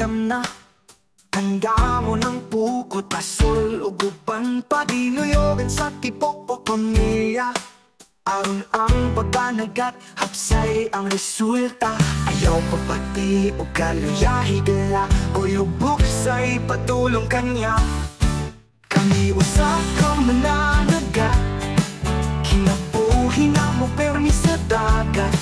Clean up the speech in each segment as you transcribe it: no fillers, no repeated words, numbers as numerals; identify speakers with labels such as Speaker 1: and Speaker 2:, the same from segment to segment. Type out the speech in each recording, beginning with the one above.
Speaker 1: andam na. Handa mo ng pukot, pasol, uguban pa dinuyogan sa tipok o pamilya. Aron ang pagbanagat, hapsay ang resulta. Ayaw papati o kaluyahi dala, kuyubok sa'y patulong kanya. Kami usap kang mananagat, kinabuhi na mo permi sa dagat.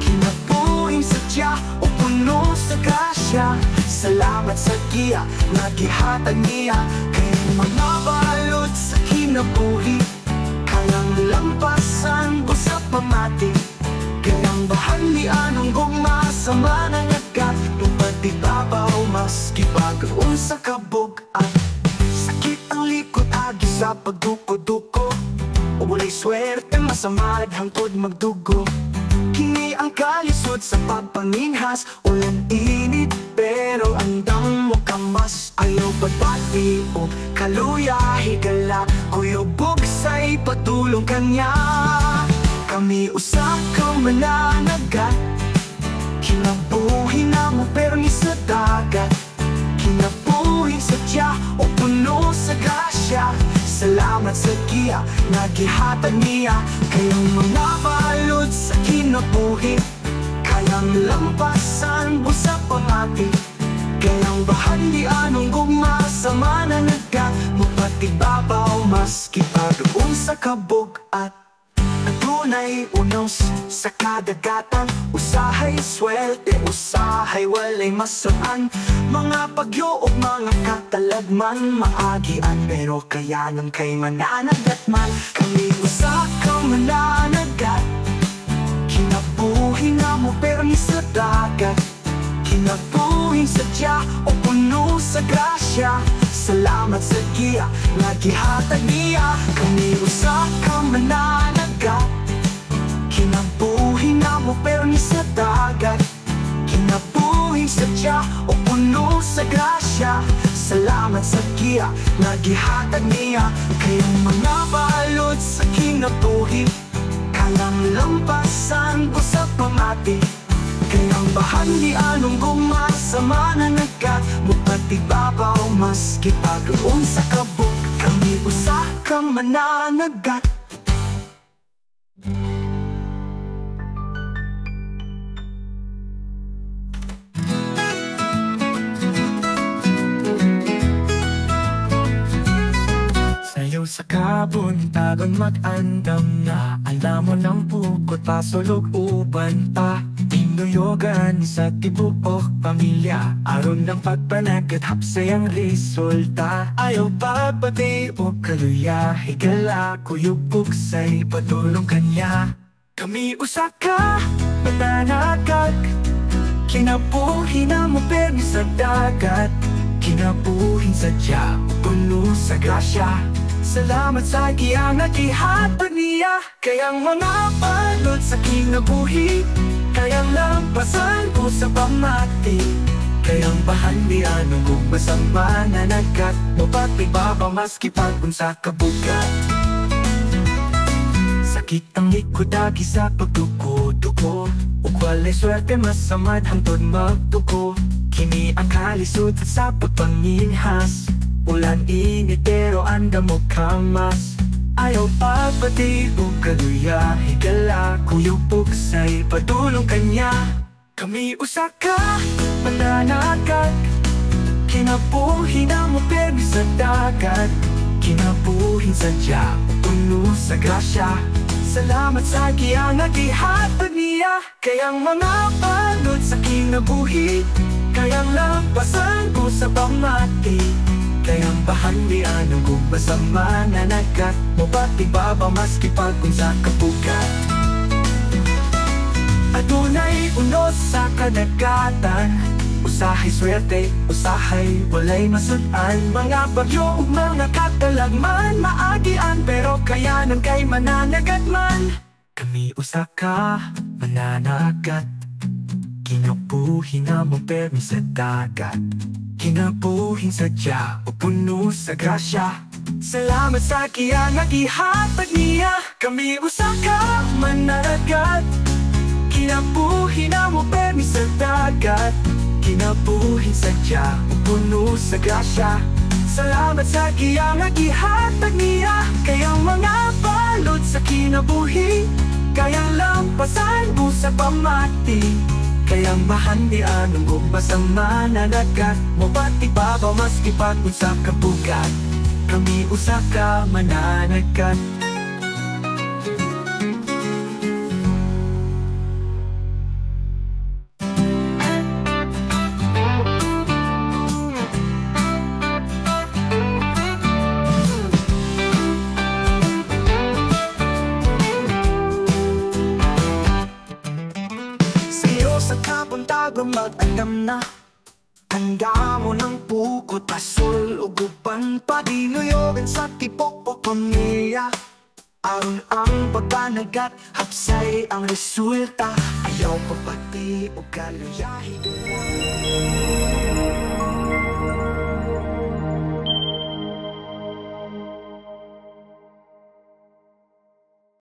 Speaker 1: Kinabuhi sadya o puno sa grasya. Salamat sa giya, nagihatag niya. Kay mga balot sa kinabuhi, kayang lampasan o sa pamati. Kayang bahali anong gumasama ng agad. Lupati babaw, maski pag-uun sa kabog. At sakit ang likod, agi sa pagduko-duko. O wala'y swerte, masamad hangtod magdugo. Kini ang kalisod sa papanginhas, ulan init, pero andam mo kamas. Ayaw pagbati o kaluyahi gala, kuyubog sa'y patulong kanya. Kami usap kang mananagat, kinabuhi na mo permi sa dagat. Kinabuhi sadya o puno sa grasya. Salamat sa giya, nagihatag niya. Kayang mga balod sa kinabuhi, kayang lampasan o sa pamati. Kayang bahali anong gumasama na nagkat. Mapatibabaw maski pag-uun sa kabog. At adunay unos sa kadagatan, usahay swerte, usahay walay masaan. Mga bagyo o mga katalagman, maagian pero kayanan kay mananagat man. Kami usa kang mananagat, kinabuhi na mo permi sa dagat. Kinabuhi sadya o puno sa grasya. Salamat sa giya, nagihatag niya. Kami usa kang mananagat, kinabuhi na mo permi sa dagat. Kinabuhi sadya o puno sa grasya. Salamat sa giya, nagihatag niya. Kayong mga balod sa kinabuhi, kayang lampasan o sa pamati. Kayang bahali anong gumasama na nagkat. Mapatibabaw maski pag-uun sa kabog. Kami usa kang mananagat. Sa'yo sa kabuntagon mag-andam na. Alam mo ng pukot, pasulog uban pa. Tinuyogan sa tibuok pamilya. Aron ng pagpanagat, hapsay ang resulta. Ayaw pagpati o kaluyahi gala, kuyubok sa'y patulong kanya. Kami usaka, mananagat, kinabuhi na mo permi sa dagat. Kinabuhin sadya, puno sa grasya. Salamat sa giyang nagihatag niya. Kayang mga balot sa kinabuhi, kayang lampasan ko sa pamati. Kayang bahali anong gumasama na nagkat. Mapatibaba maski pag-uun sa kabugat. Sakit ang likod, agi sa pagduko-duko. Wala'y swerte, masamad hangtod magdugo. Kini ang kalisod sa pagpanginhas, ulan init pero andam mo kamas. Ayaw pagpati o kaluyahi gala, kuyubok sa'y patulong kanya. Kami usaka, mananagat, kinabuhi na mo permi sa dagat. Kinabuhin sadya, puno sa grasya. Salamat sa giyang nagihatag niya. Kayang mga balot sa kinabuhi, kayang lampasan ko sa pamati. Kayang bahali anong gumasama na nagkat. Mapatibaba maski pag-uun sa kabugat. Adunay unos sa kadagatan, usahay swerte, usahay walay masudan. Mga bagyo ug mga katalagman, maagian pero kayanan kay mananagat man. Kami usaka, mananagat, kinabuhi na mo permi sa dagat. Kinabuhin sadya o puno sa grasya. Salamat sa giyang nagihatag niya. Kami usaka, mananagat, kinabuhi na mo permi sa dagat. kinabuhin sadya puno sa grasya. Salamat sa giya nga gihatag niya, kayang mga balod sa kinabuhi, kayang lampasan mo sa pamati, kayang mahandi anong gumbasang mananagat mo pati babaw maski pagod sa kabugat, kami usa ka mananagat. Sa kapuntagang mag-andam na, handa mo ng pukot, pasul, ugupan, padinuyogin sa tipok o pamilya. Aron ang pagpanagat, hapsay ang resulta, ayaw papati o kaluyahin.